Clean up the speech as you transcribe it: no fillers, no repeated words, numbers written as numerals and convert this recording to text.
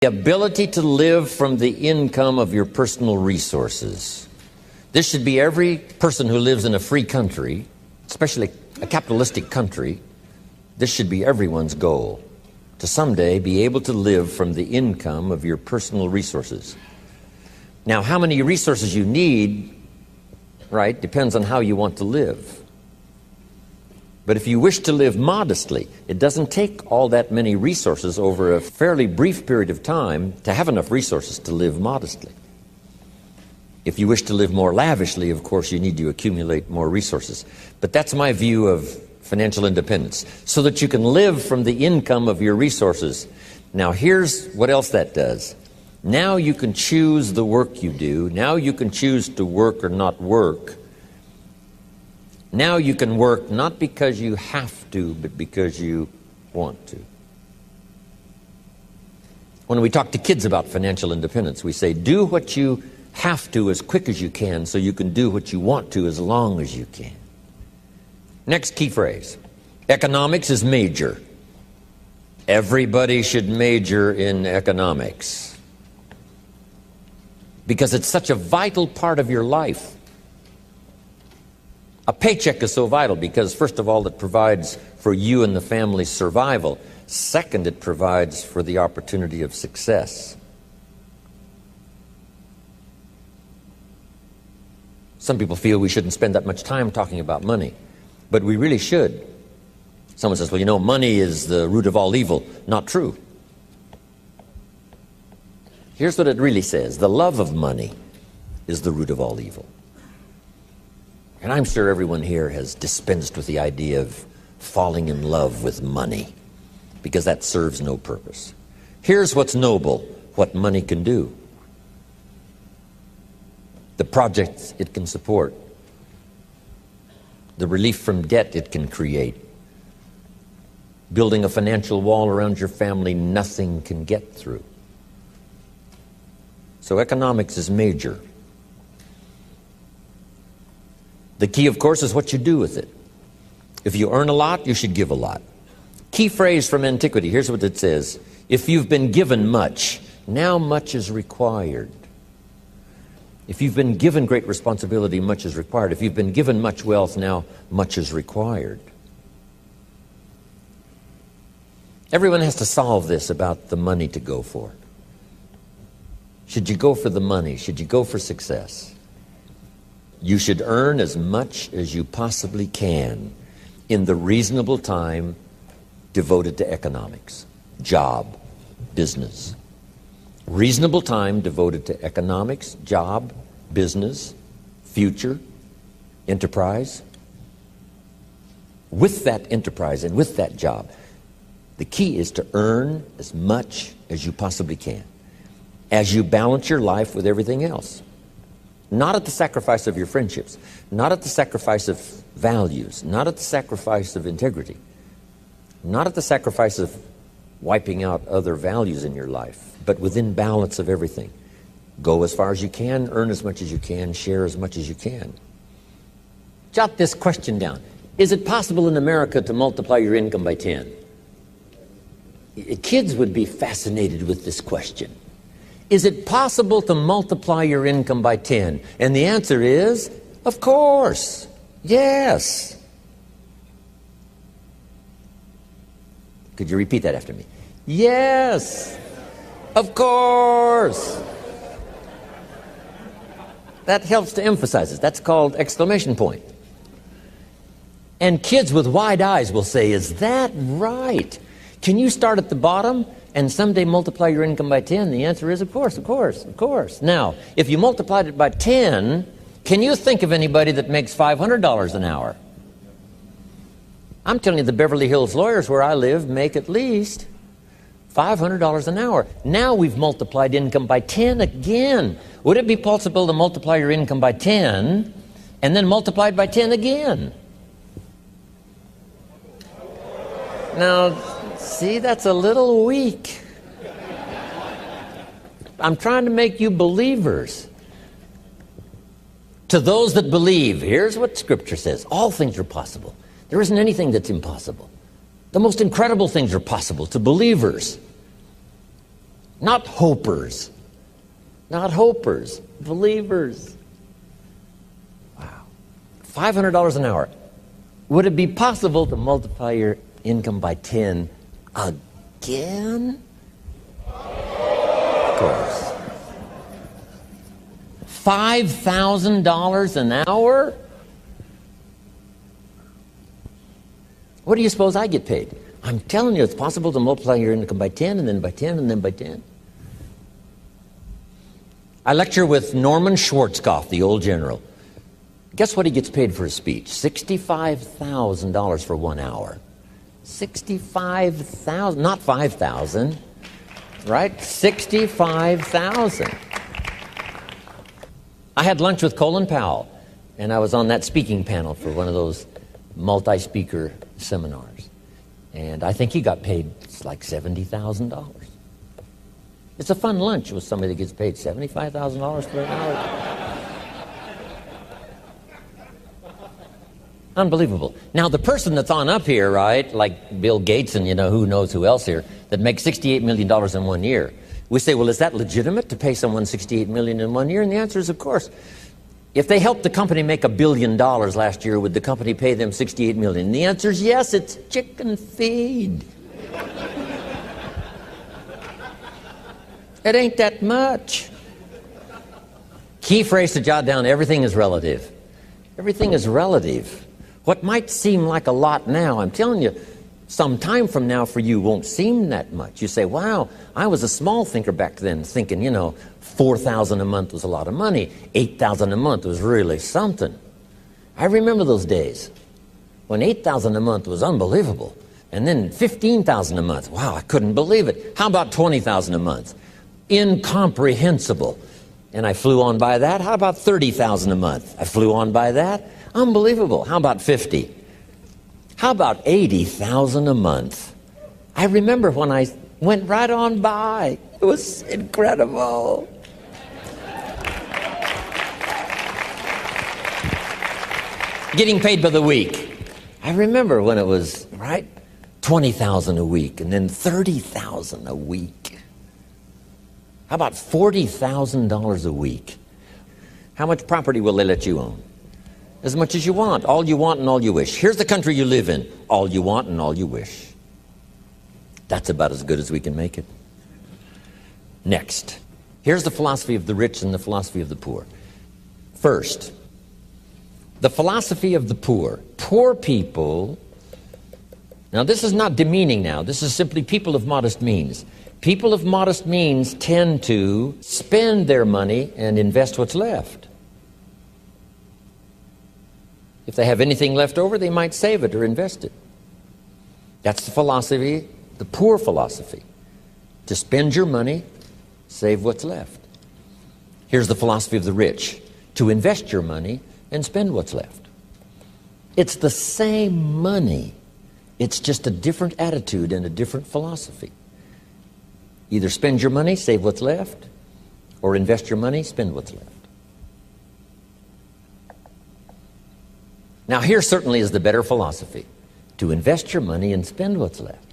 ability to live from the income of your personal resources. This should be every person who lives in a free country, especially a capitalistic country. This should be everyone's goal, to someday be able to live from the income of your personal resources. Now, how many resources you need, right, depends on how you want to live. But if you wish to live modestly, it doesn't take all that many resources over a fairly brief period of time to have enough resources to live modestly. If you wish to live more lavishly, of course, you need to accumulate more resources. But that's my view of financial independence, so that you can live from the income of your resources. Now, here's what else that does. Now you can choose the work you do. Now you can choose to work or not work. Now you can work not because you have to, but because you want to. When we talk to kids about financial independence, we say, do what you have to as quick as you can so you can do what you want to as long as you can. Next key phrase. Economics is major. Everybody should major in economics because it's such a vital part of your life. A paycheck is so vital because, first of all, it provides for you and the family's survival. Second, it provides for the opportunity of success. Some people feel we shouldn't spend that much time talking about money, but we really should. Someone says, well, you know, money is the root of all evil. Not true. Here's what it really says. The love of money is the root of all evil. And I'm sure everyone here has dispensed with the idea of falling in love with money, because that serves no purpose. Here's what's noble, what money can do. The projects it can support. The relief from debt it can create. Building a financial wall around your family nothing can get through. So economics is major. The key, of course, is what you do with it. If you earn a lot, you should give a lot. Key phrase from antiquity, here's what it says. If you've been given much, now much is required. If you've been given great responsibility, much is required. If you've been given much wealth, now much is required. Everyone has to solve this about the money to go for. Should you go for the money? Should you go for success? You should earn as much as you possibly can in the reasonable time devoted to economics, job, business. Reasonable time devoted to economics, job, business, future, enterprise. With that enterprise and with that job, the key is to earn as much as you possibly can as you balance your life with everything else. Not at the sacrifice of your friendships, not at the sacrifice of values, not at the sacrifice of integrity, not at the sacrifice of wiping out other values in your life, but within balance of everything. Go as far as you can, earn as much as you can, share as much as you can. Jot this question down. Is it possible in America to multiply your income by 10? Kids would be fascinated with this question. Is it possible to multiply your income by 10? And the answer is, of course, yes. Could you repeat that after me? Yes, of course. That helps to emphasize it. That's called exclamation point. And kids with wide eyes will say, is that right? Can you start at the bottom and someday multiply your income by 10? The answer is, of course, of course, of course. Now, if you multiplied it by 10, can you think of anybody that makes $500 an hour? I'm telling you, the Beverly Hills lawyers where I live make at least $500 an hour. Now we've multiplied income by 10 again. Would it be possible to multiply your income by 10 and then multiply it by 10 again? Now, see, that's a little weak. I'm trying to make you believers. To those that believe, here's what Scripture says. All things are possible. There isn't anything that's impossible. The most incredible things are possible to believers. Not hopers. Not hopers. Believers. Wow. $500 an hour. Would it be possible to multiply your income by 10 again? Of course. $5,000 an hour? What do you suppose I get paid? I'm telling you, it's possible to multiply your income by 10 and then by 10 and then by 10. I lecture with Norman Schwarzkopf, the old general. Guess what he gets paid for his speech? $65,000 for 1 hour. 65,000, not 5,000, right? 65,000. I had lunch with Colin Powell, and I was on that speaking panel for one of those multi-speaker seminars. And I think he got paid like $70,000. It's a fun lunch with somebody that gets paid $75,000 for an hour. Unbelievable. Now, the person that's on up here, right, like Bill Gates and, who knows who else here, that makes $68 million in 1 year. We say, well, is that legitimate to pay someone $68 million in 1 year? And the answer is, of course. If they helped the company make $1 billion last year, would the company pay them $68 million? And the answer is yes, it's chicken feed. It ain't that much. Key phrase to jot down, everything is relative. Everything is relative. What might seem like a lot now, I'm telling you, some time from now for you won't seem that much. You say, wow, I was a small thinker back then, thinking, $4,000 a month was a lot of money. $8,000 a month was really something. I remember those days when $8,000 a month was unbelievable. And then $15,000 a month. Wow, I couldn't believe it. How about $20,000 a month? Incomprehensible. And I flew on by that. How about $30,000 a month? I flew on by that. Unbelievable. How about 50? How about 80,000 a month? I remember when I went right on by. It was incredible. Getting paid by the week. I remember when it was, right, 20,000 a week and then 30,000 a week. How about $40,000 a week? How much property will they let you own? As much as you want, all you want and all you wish. Here's the country you live in. All you want and all you wish. That's about as good as we can make it. Next, here's the philosophy of the rich and the philosophy of the poor. First, the philosophy of the poor. Poor people, now this is not demeaning now, this is simply people of modest means. People of modest means tend to spend their money and invest what's left. If they have anything left over, they might save it or invest it. That's the philosophy, the poor philosophy. To spend your money, save what's left. Here's the philosophy of the rich. To invest your money and spend what's left. It's the same money. It's just a different attitude and a different philosophy. Either spend your money, save what's left, or invest your money, spend what's left. Now, here certainly is the better philosophy, to invest your money and spend what's left.